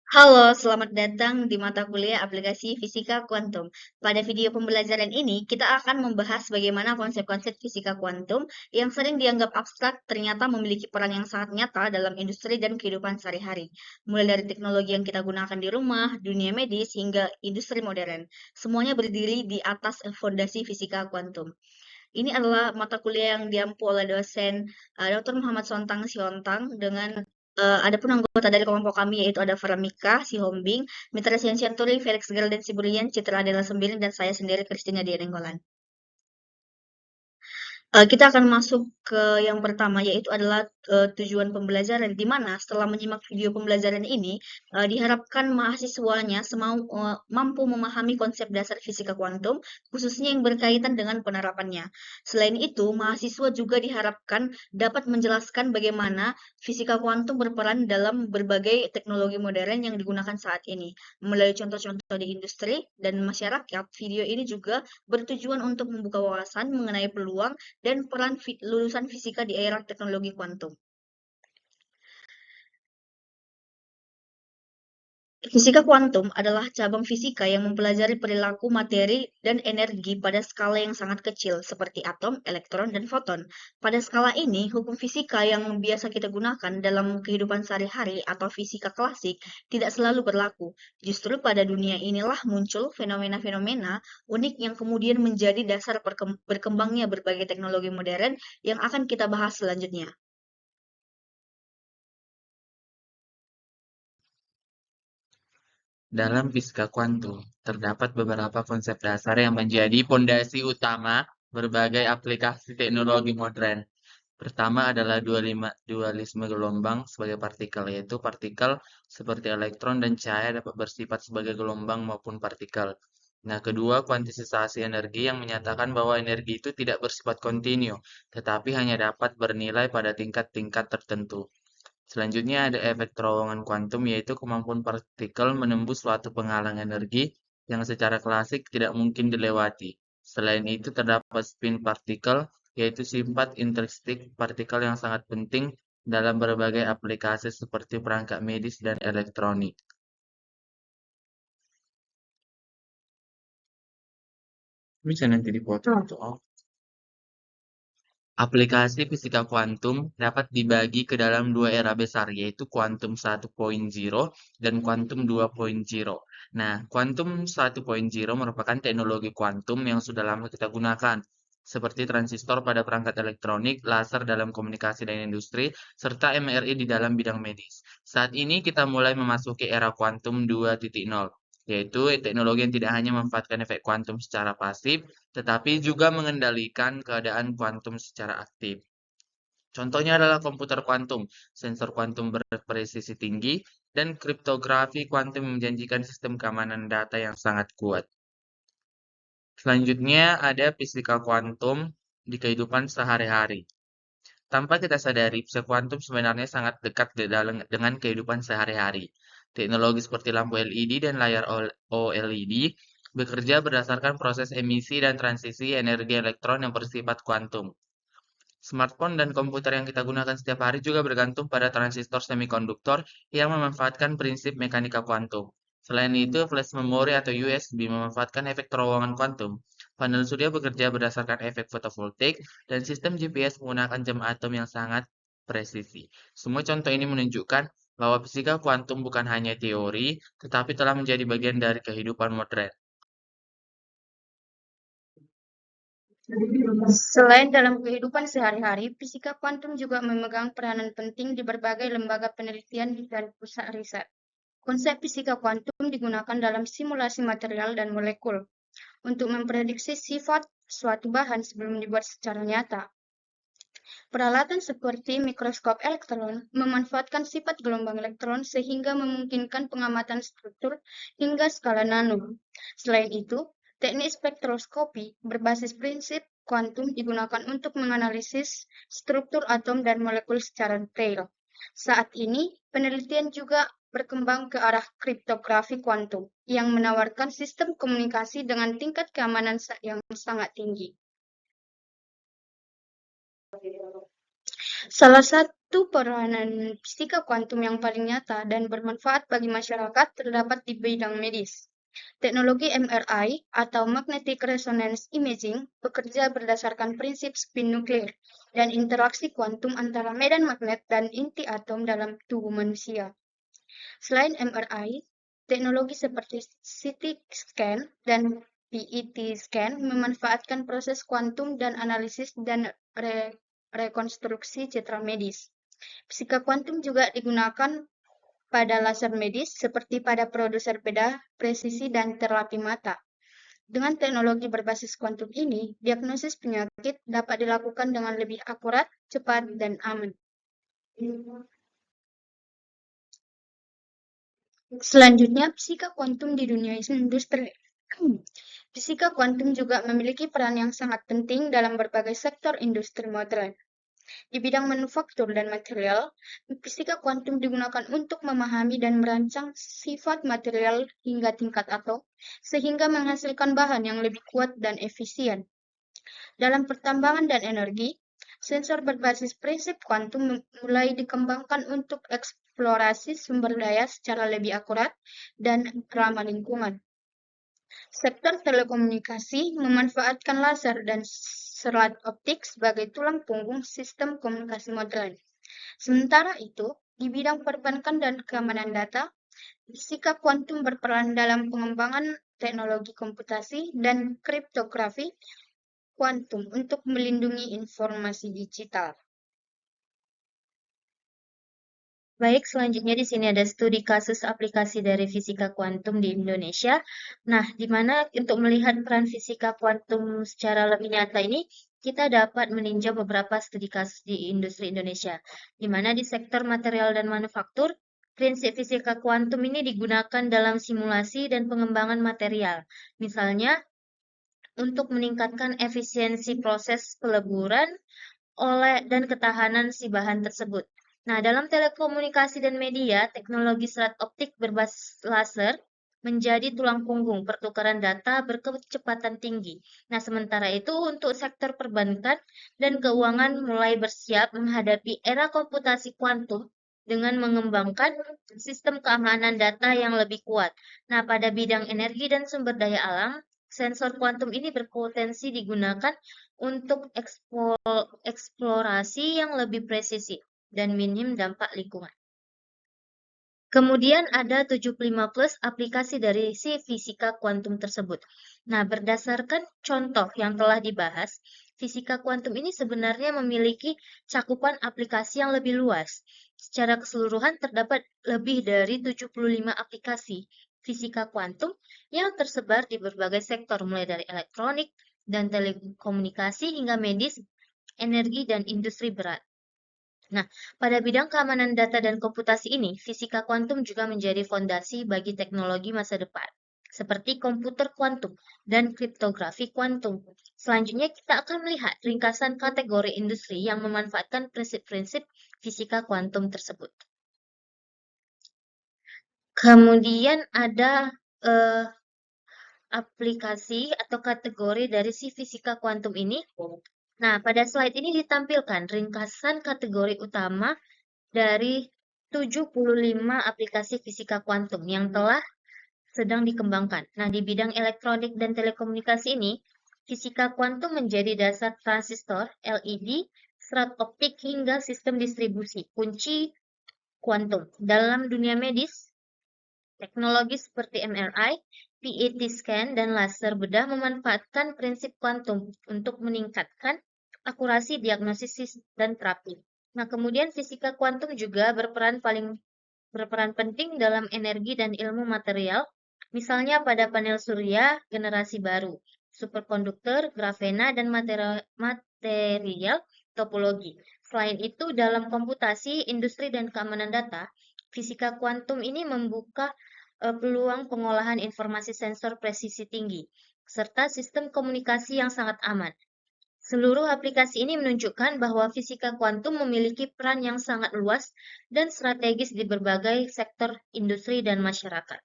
Halo, selamat datang di mata kuliah aplikasi fisika kuantum. Pada video pembelajaran ini, kita akan membahas bagaimana konsep-konsep fisika kuantum yang sering dianggap abstrak ternyata memiliki peran yang sangat nyata dalam industri dan kehidupan sehari-hari. Mulai dari teknologi yang kita gunakan di rumah, dunia medis, hingga industri modern. Semuanya berdiri di atas fondasi fisika kuantum. Ini adalah mata kuliah yang diampu oleh dosen Dr. Muhammad Sontang Siontang dengan ada pun anggota dari kelompok kami yaitu ada Veronica Sihombing, Mitra Siansyanturi, Felix Galden Siburian, Citra Adela Sembilan, dan saya sendiri Kristina Dianenggolan. Kita akan masuk ke yang pertama, yaitu adalah tujuan pembelajaran, di mana setelah menyimak video pembelajaran ini, diharapkan mahasiswanya mampu memahami konsep dasar fisika kuantum, khususnya yang berkaitan dengan penerapannya. Selain itu, mahasiswa juga diharapkan dapat menjelaskan bagaimana fisika kuantum berperan dalam berbagai teknologi modern yang digunakan saat ini. Melalui contoh-contoh di industri dan masyarakat, video ini juga bertujuan untuk membuka wawasan mengenai peluang dan peran lulusan fisika di era teknologi kuantum. Fisika kuantum adalah cabang fisika yang mempelajari perilaku materi dan energi pada skala yang sangat kecil, seperti atom, elektron, dan foton. Pada skala ini, hukum fisika yang biasa kita gunakan dalam kehidupan sehari-hari atau fisika klasik tidak selalu berlaku. Justru pada dunia inilah muncul fenomena-fenomena unik yang kemudian menjadi dasar berkembangnya berbagai teknologi modern yang akan kita bahas selanjutnya. Dalam fisika kuantum, terdapat beberapa konsep dasar yang menjadi pondasi utama berbagai aplikasi teknologi modern. Pertama adalah dualisme gelombang sebagai partikel, yaitu partikel seperti elektron dan cahaya dapat bersifat sebagai gelombang maupun partikel. Nah, kedua, kuantisasi energi yang menyatakan bahwa energi itu tidak bersifat kontinu, tetapi hanya dapat bernilai pada tingkat-tingkat tertentu. Selanjutnya ada efek terowongan kuantum, yaitu kemampuan partikel menembus suatu penghalang energi yang secara klasik tidak mungkin dilewati. Selain itu terdapat spin partikel, yaitu sifat intrinsik partikel yang sangat penting dalam berbagai aplikasi seperti perangkat medis dan elektronik. Bisa nanti dipotong tuh. Aplikasi fisika kuantum dapat dibagi ke dalam dua era besar, yaitu kuantum 1.0 dan kuantum 2.0. Nah, kuantum 1.0 merupakan teknologi kuantum yang sudah lama kita gunakan, seperti transistor pada perangkat elektronik, laser dalam komunikasi dan industri, serta MRI di dalam bidang medis. Saat ini kita mulai memasuki era kuantum 2.0, yaitu teknologi yang tidak hanya memanfaatkan efek kuantum secara pasif, tetapi juga mengendalikan keadaan kuantum secara aktif. Contohnya adalah komputer kuantum, sensor kuantum berpresisi tinggi, dan kriptografi kuantum yang menjanjikan sistem keamanan data yang sangat kuat. Selanjutnya ada fisika kuantum di kehidupan sehari-hari. Tanpa kita sadari, fisika kuantum sebenarnya sangat dekat dengan kehidupan sehari-hari. Teknologi seperti lampu LED dan layar OLED bekerja berdasarkan proses emisi dan transisi energi elektron yang bersifat kuantum. Smartphone dan komputer yang kita gunakan setiap hari juga bergantung pada transistor semikonduktor yang memanfaatkan prinsip mekanika kuantum. Selain itu, flash memory atau USB memanfaatkan efek terowongan kuantum. Panel surya bekerja berdasarkan efek fotovoltaik, dan sistem GPS menggunakan jam atom yang sangat presisi. Semua contoh ini menunjukkan bahwa fisika kuantum bukan hanya teori, tetapi telah menjadi bagian dari kehidupan modern. Selain dalam kehidupan sehari-hari, fisika kuantum juga memegang peranan penting di berbagai lembaga penelitian dan pusat riset. Konsep fisika kuantum digunakan dalam simulasi material dan molekul untuk memprediksi sifat suatu bahan sebelum dibuat secara nyata. Peralatan seperti mikroskop elektron memanfaatkan sifat gelombang elektron sehingga memungkinkan pengamatan struktur hingga skala nano. Selain itu, teknik spektroskopi berbasis prinsip kuantum digunakan untuk menganalisis struktur atom dan molekul secara detail. Saat ini, penelitian juga berkembang ke arah kriptografi kuantum yang menawarkan sistem komunikasi dengan tingkat keamanan yang sangat tinggi. Salah satu peranan fisika kuantum yang paling nyata dan bermanfaat bagi masyarakat terdapat di bidang medis. Teknologi MRI atau Magnetic Resonance Imaging bekerja berdasarkan prinsip spin nuklir dan interaksi kuantum antara medan magnet dan inti atom dalam tubuh manusia. Selain MRI, teknologi seperti CT scan dan PET scan memanfaatkan proses kuantum dan analisis dan rekonstruksi citra medis. Fisika kuantum juga digunakan pada laser medis seperti pada produser bedah, presisi, dan terapi mata. Dengan teknologi berbasis kuantum ini, diagnosis penyakit dapat dilakukan dengan lebih akurat, cepat, dan aman. Selanjutnya, fisika kuantum di dunia industri. Fisika kuantum juga memiliki peran yang sangat penting dalam berbagai sektor industri modern. Di bidang manufaktur dan material, fisika kuantum digunakan untuk memahami dan merancang sifat material hingga tingkat atom, sehingga menghasilkan bahan yang lebih kuat dan efisien. Dalam pertambangan dan energi, sensor berbasis prinsip kuantum mulai dikembangkan untuk eksplorasi sumber daya secara lebih akurat dan ramah lingkungan. Sektor telekomunikasi memanfaatkan laser dan serat optik sebagai tulang punggung sistem komunikasi modern. Sementara itu, di bidang perbankan dan keamanan data, fisika kuantum berperan dalam pengembangan teknologi komputasi dan kriptografi kuantum untuk melindungi informasi digital. Baik, selanjutnya di sini ada studi kasus aplikasi dari fisika kuantum di Indonesia. Nah, di mana untuk melihat peran fisika kuantum secara lebih nyata ini, kita dapat meninjau beberapa studi kasus di industri Indonesia, di mana di sektor material dan manufaktur, prinsip fisika kuantum ini digunakan dalam simulasi dan pengembangan material. Misalnya, untuk meningkatkan efisiensi proses peleburan dan ketahanan si bahan tersebut. Nah, dalam telekomunikasi dan media, teknologi serat optik berbasis laser menjadi tulang punggung pertukaran data berkecepatan tinggi. Nah, sementara itu untuk sektor perbankan dan keuangan mulai bersiap menghadapi era komputasi kuantum dengan mengembangkan sistem keamanan data yang lebih kuat. Nah, pada bidang energi dan sumber daya alam, sensor kuantum ini berpotensi digunakan untuk eksplorasi yang lebih presisi dan minim dampak lingkungan. Kemudian ada 75 plus aplikasi dari si fisika kuantum tersebut. Nah, berdasarkan contoh yang telah dibahas, fisika kuantum ini sebenarnya memiliki cakupan aplikasi yang lebih luas. Secara keseluruhan terdapat lebih dari 75 aplikasi fisika kuantum yang tersebar di berbagai sektor mulai dari elektronik dan telekomunikasi hingga medis, energi, dan industri berat. Nah, pada bidang keamanan data dan komputasi ini, fisika kuantum juga menjadi fondasi bagi teknologi masa depan, seperti komputer kuantum dan kriptografi kuantum. Selanjutnya, kita akan melihat ringkasan kategori industri yang memanfaatkan prinsip-prinsip fisika kuantum tersebut. Kemudian ada aplikasi atau kategori dari si fisika kuantum ini. Nah, pada slide ini ditampilkan ringkasan kategori utama dari 75 aplikasi fisika kuantum yang telah sedang dikembangkan. Nah, di bidang elektronik dan telekomunikasi ini, fisika kuantum menjadi dasar transistor, LED, serat optik hingga sistem distribusi, kunci kuantum. Dalam dunia medis, teknologi seperti MRI, PET scan, dan laser bedah memanfaatkan prinsip kuantum untuk meningkatkan akurasi diagnosis dan terapi. Nah, kemudian fisika kuantum juga berperan penting dalam energi dan ilmu material, misalnya pada panel surya generasi baru, superkonduktor, grafena, dan material topologi. Selain itu, dalam komputasi, industri, dan keamanan data, fisika kuantum ini membuka peluang pengolahan informasi sensor presisi tinggi, serta sistem komunikasi yang sangat aman. Seluruh aplikasi ini menunjukkan bahwa fisika kuantum memiliki peran yang sangat luas dan strategis di berbagai sektor industri dan masyarakat.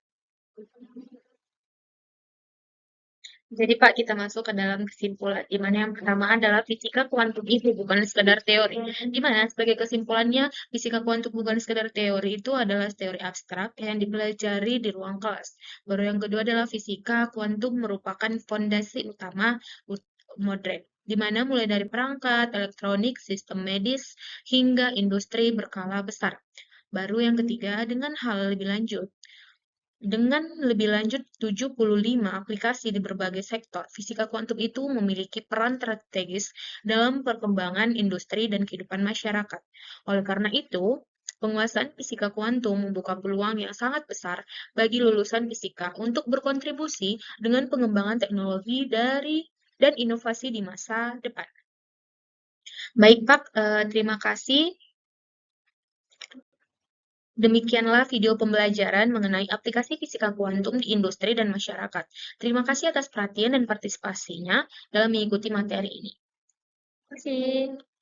Jadi Pak, kita masuk ke dalam kesimpulan, di mana yang pertama adalah fisika kuantum itu bukan sekedar teori. Di mana sebagai kesimpulannya, fisika kuantum bukan sekedar teori, itu adalah teori abstrak yang dipelajari di ruang kelas. Baru yang kedua adalah fisika kuantum merupakan fondasi utama modern, di mana mulai dari perangkat, elektronik, sistem medis, hingga industri berskala besar. Baru yang ketiga, dengan hal lebih lanjut, dengan lebih lanjut 75 aplikasi di berbagai sektor, fisika kuantum itu memiliki peran strategis dalam perkembangan industri dan kehidupan masyarakat. Oleh karena itu, penguasaan fisika kuantum membuka peluang yang sangat besar bagi lulusan fisika untuk berkontribusi dengan pengembangan teknologi dan inovasi di masa depan. Baik, Pak, terima kasih. Demikianlah video pembelajaran mengenai aplikasi fisika kuantum di industri dan masyarakat. Terima kasih atas perhatian dan partisipasinya dalam mengikuti materi ini. Terima kasih.